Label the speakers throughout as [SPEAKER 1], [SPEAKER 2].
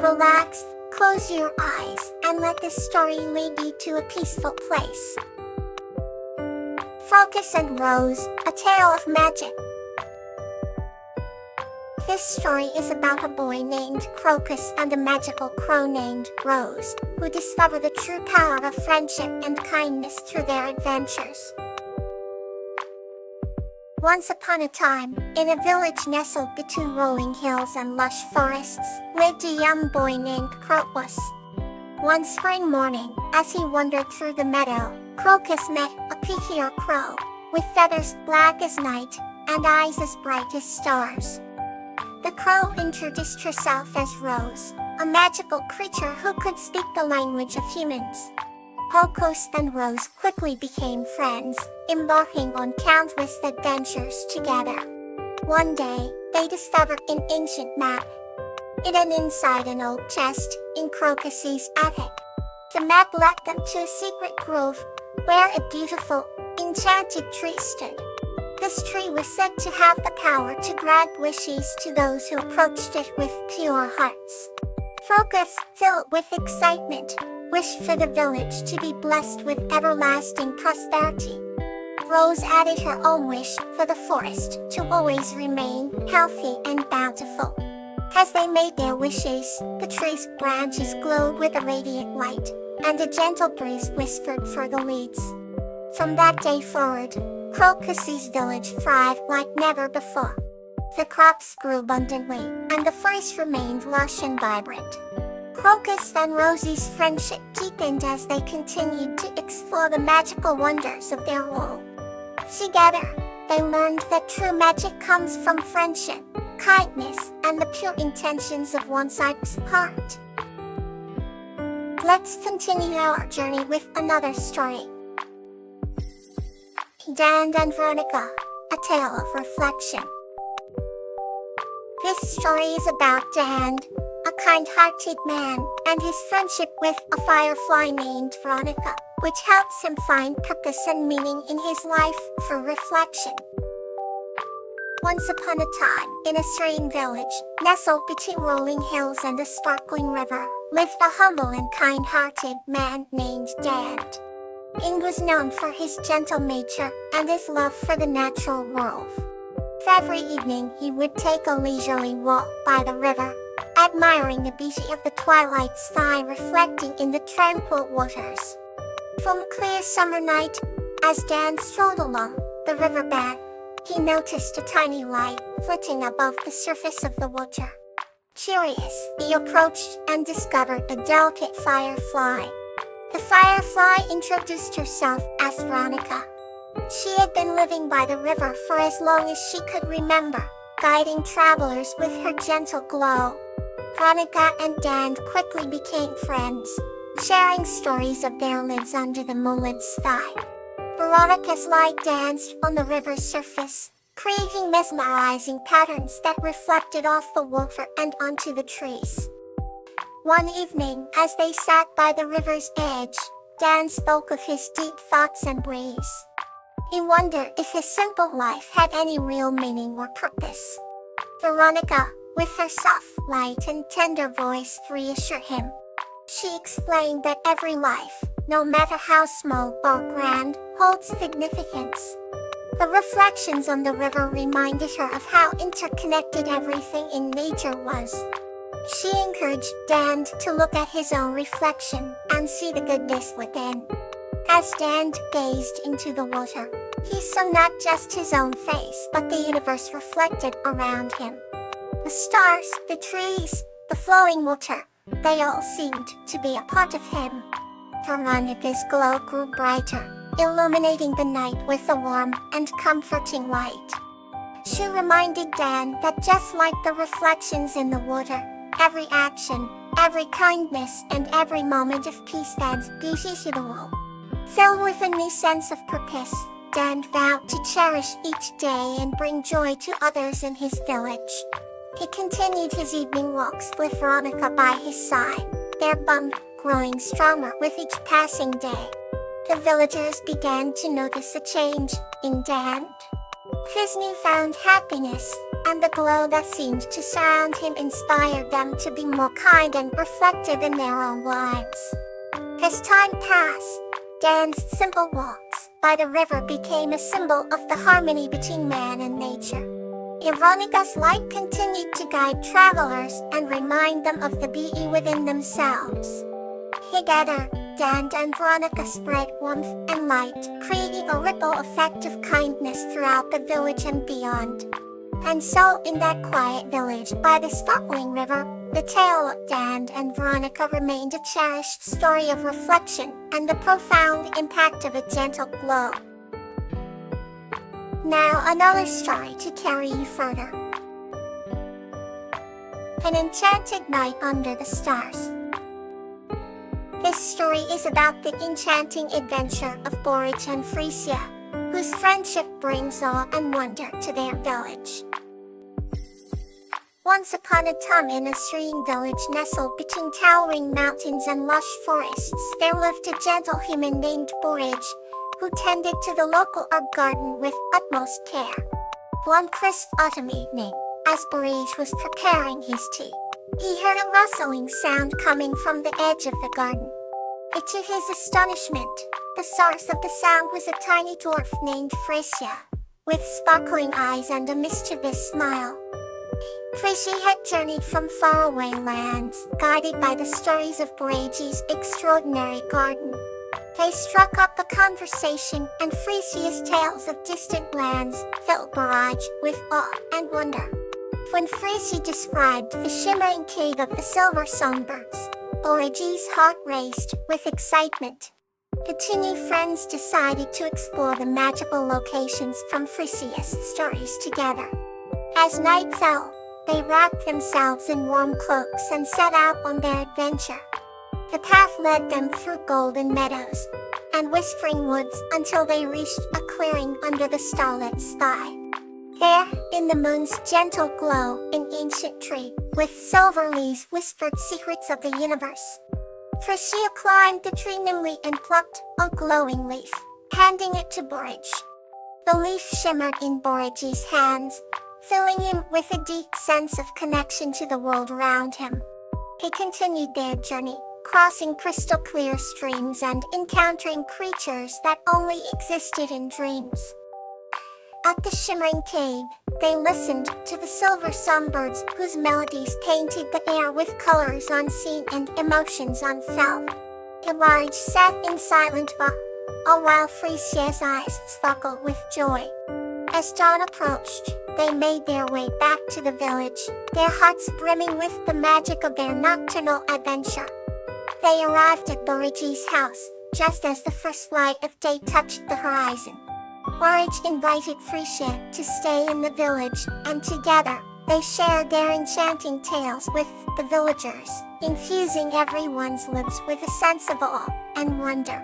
[SPEAKER 1] Relax, close your eyes, and let the story lead you to a peaceful place. Crocus and Rose, A Tale of Magic. This story is about a boy named Crocus and a magical crow named Rose, who discover the true power of friendship and kindness through their adventures. Once upon a time, in a village nestled between rolling hills and lush forests, lived a young boy named Crocus. One spring morning, as he wandered through the meadow, Crocus met a peculiar crow, with feathers black as night, and eyes as bright as stars. The crow introduced herself as Rose, a magical creature who could speak the language of humans. Crocus and Rose quickly became friends, embarking on countless adventures together. One day, they discovered an ancient map, hidden inside an old chest in Crocus's attic. The map led them to a secret grove, where a beautiful, enchanted tree stood. This tree was said to have the power to grant wishes to those who approached it with pure hearts. Crocus, filled with excitement, wished for the village to be blessed with everlasting prosperity. Rose added her own wish for the forest to always remain healthy and bountiful. As they made their wishes, the tree's branches glowed with a radiant light, and a gentle breeze whispered through the leaves. From that day forward, Crocus's village thrived like never before. The crops grew abundantly, and the forest remained lush and vibrant. Crocus and Rosie's friendship deepened as they continued to explore the magical wonders of their world. Together, they learned that true magic comes from friendship, kindness, and the pure intentions of one's heart. Let's continue our journey with another story. Dan and Veronica, A Tale of Reflection. This story is about Dan, a kind-hearted man, and his friendship with a firefly named Veronica, which helps him find purpose and meaning in his life through reflection. Once upon a time, in a serene village, nestled between rolling hills and a sparkling river, lived a humble and kind-hearted man named Dan. He was known for his gentle nature and his love for the natural world. Every evening he would take a leisurely walk by the river, admiring the beauty of the twilight sky reflecting in the tranquil waters. From a clear summer night, as Dan strolled along the riverbed, he noticed a tiny light flitting above the surface of the water. Curious, he approached and discovered a delicate firefly. The firefly introduced herself as Veronica. She had been living by the river for as long as she could remember, guiding travelers with her gentle glow. Veronica and Dan quickly became friends, sharing stories of their lives under the moonlit sky. Veronica's light danced on the river's surface, creating mesmerizing patterns that reflected off the water and onto the trees. One evening, as they sat by the river's edge, Dan spoke of his deep thoughts and ways. He wondered if his simple life had any real meaning or purpose. Veronica, with her soft, light, and tender voice, reassured him. She explained that every life, no matter how small or grand, holds significance. The reflections on the river reminded her of how interconnected everything in nature was. She encouraged Dan to look at his own reflection and see the goodness within. As Dan gazed into the water, he saw not just his own face but the universe reflected around him. The stars, the trees, the flowing water, they all seemed to be a part of him. Veronica's glow grew brighter, illuminating the night with a warm and comforting light. She reminded Dan that just like the reflections in the water, every action, every kindness, and every moment of peace adds beauty to the world. Filled with a new sense of purpose, Dan vowed to cherish each day and bring joy to others in his village. He continued his evening walks with Veronica by his side, their bond growing stronger with each passing day. The villagers began to notice a change in Dan. His newfound happiness, and the glow that seemed to surround him inspired them to be more kind and reflective in their own lives. As time passed, Dan's simple walks by the river became a symbol of the harmony between man and nature. Veronica's light continued to guide travelers and remind them of the beauty within themselves. Together, Dan and Veronica spread warmth and light, creating a ripple effect of kindness throughout the village and beyond. And so, in that quiet village by the sparkling river, the tale of Dan and Veronica remained a cherished story of reflection and the profound impact of a gentle glow. Now another story to carry you further. An Enchanted Night Under the Stars. This story is about the enchanting adventure of Borage and Frisia, whose friendship brings awe and wonder to their village. Once upon a time in a serene village nestled between towering mountains and lush forests, there lived a gentle human named Borage, who tended to the local herb garden with utmost care. One crisp autumn evening, as Borage was preparing his tea, he heard a rustling sound coming from the edge of the garden. To his astonishment, the source of the sound was a tiny dwarf named Frisia, with sparkling eyes and a mischievous smile. Frisia had journeyed from faraway lands, guided by the stories of Borage's extraordinary garden. They struck up a conversation, and Frisia's tales of distant lands filled Borage with awe and wonder. When Frisia described the shimmering cave of the silver songbirds, Borage's heart raced with excitement. The two new friends decided to explore the magical locations from Frisia's stories together. As night fell, they wrapped themselves in warm cloaks and set out on their adventure. The path led them through golden meadows and whispering woods until they reached a clearing under the starlit sky. There, in the moon's gentle glow, an ancient tree with silver leaves whispered secrets of the universe. Frisia climbed the tree nimbly and plucked a glowing leaf, handing it to Borage. The leaf shimmered in Borage's hands, filling him with a deep sense of connection to the world around him. They continued their journey, crossing crystal clear streams and encountering creatures that only existed in dreams. At the shimmering cave, they listened to the silver songbirds whose melodies painted the air with colors unseen and emotions unfelt. Borage sat in silent awe, all while Frisia's eyes sparkled with joy. As dawn approached, they made their way back to the village, their hearts brimming with the magic of their nocturnal adventure. They arrived at Borage's house, just as the first light of day touched the horizon. Borage invited Frisia to stay in the village, and together, they shared their enchanting tales with the villagers, infusing everyone's lips with a sense of awe and wonder.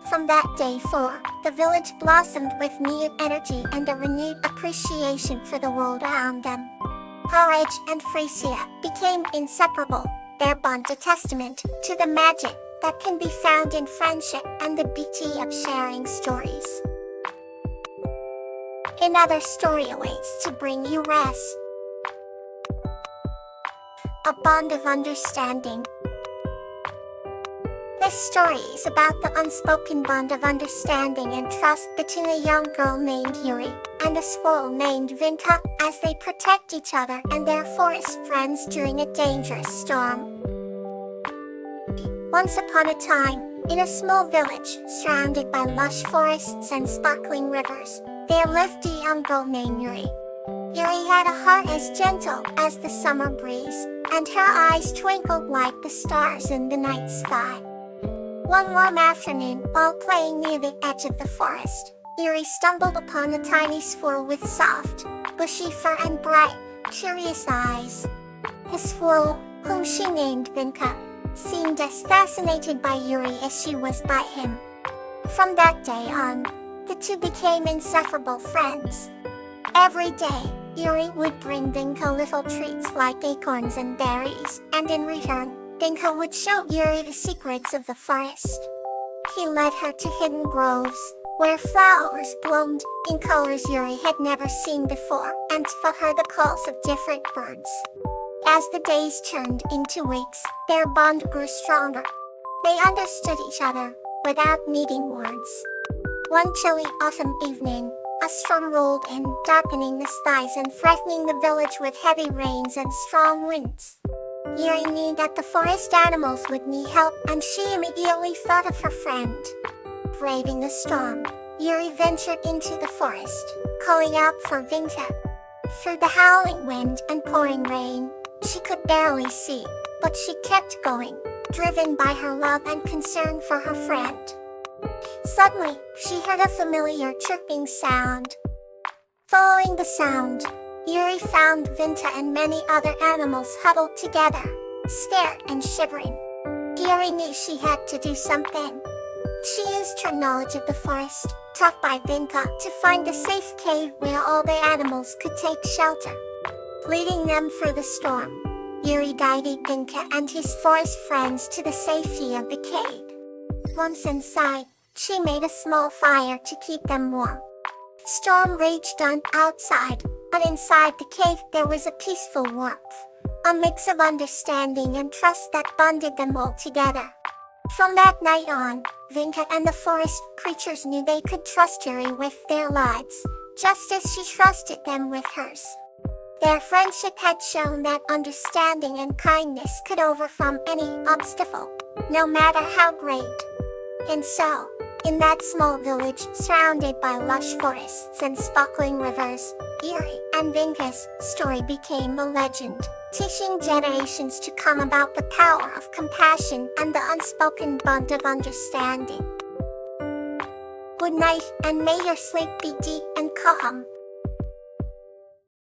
[SPEAKER 1] From that day forward, the village blossomed with new energy and a renewed appreciation for the world around them. Borage and Frisia became inseparable, their bond a testament to the magic that can be found in friendship and the beauty of sharing stories. Another story awaits to bring you rest. A Bond of Understanding. This story is about the unspoken bond of understanding and trust between a young girl named Yuri and a squirrel named Vinka as they protect each other and their forest friends during a dangerous storm. Once upon a time, in a small village surrounded by lush forests and sparkling rivers, there lived a young girl named Yuri. Yuri had a heart as gentle as the summer breeze, and her eyes twinkled like the stars in the night sky. One warm afternoon, while playing near the edge of the forest, Yuri stumbled upon a tiny squirrel with soft, bushy fur and bright, curious eyes. The squirrel, whom she named Vinka, seemed as fascinated by Yuri as she was by him. From that day on, the two became inseparable friends. Every day, Yuri would bring Vinka little treats like acorns and berries, and in return, Vinka would show Yuri the secrets of the forest. He led her to hidden groves, where flowers bloomed in colors Yuri had never seen before, and for her the calls of different birds. As the days turned into weeks, their bond grew stronger. They understood each other without needing words. One chilly autumn evening, a storm rolled in, darkening the skies and threatening the village with heavy rains and strong winds. Yuri knew that the forest animals would need help, and she immediately thought of her friend. Braving the storm, Yuri ventured into the forest, calling out for Vinta. Through the howling wind and pouring rain, she could barely see, but she kept going, driven by her love and concern for her friend. Suddenly, she heard a familiar chirping sound. Following the sound, Yuri found Vinta and many other animals huddled together, scared and shivering. Yuri knew she had to do something. She used her knowledge of the forest, taught by Vinta, to find a safe cave where all the animals could take shelter. Leading them through the storm, Yuri guided Vinta and his forest friends to the safety of the cave. Once inside, she made a small fire to keep them warm. Storm raged on outside, but inside the cave there was a peaceful warmth, a mix of understanding and trust that bonded them all together. From that night on, Vinta and the forest creatures knew they could trust Yuri with their lives, just as she trusted them with hers. Their friendship had shown that understanding and kindness could overcome any obstacle, no matter how great. And so, in that small village surrounded by lush forests and sparkling rivers, Yuri and Vinta's story became a legend, teaching generations to come about the power of compassion and the unspoken bond of understanding. Good night, and may your sleep be deep and calm.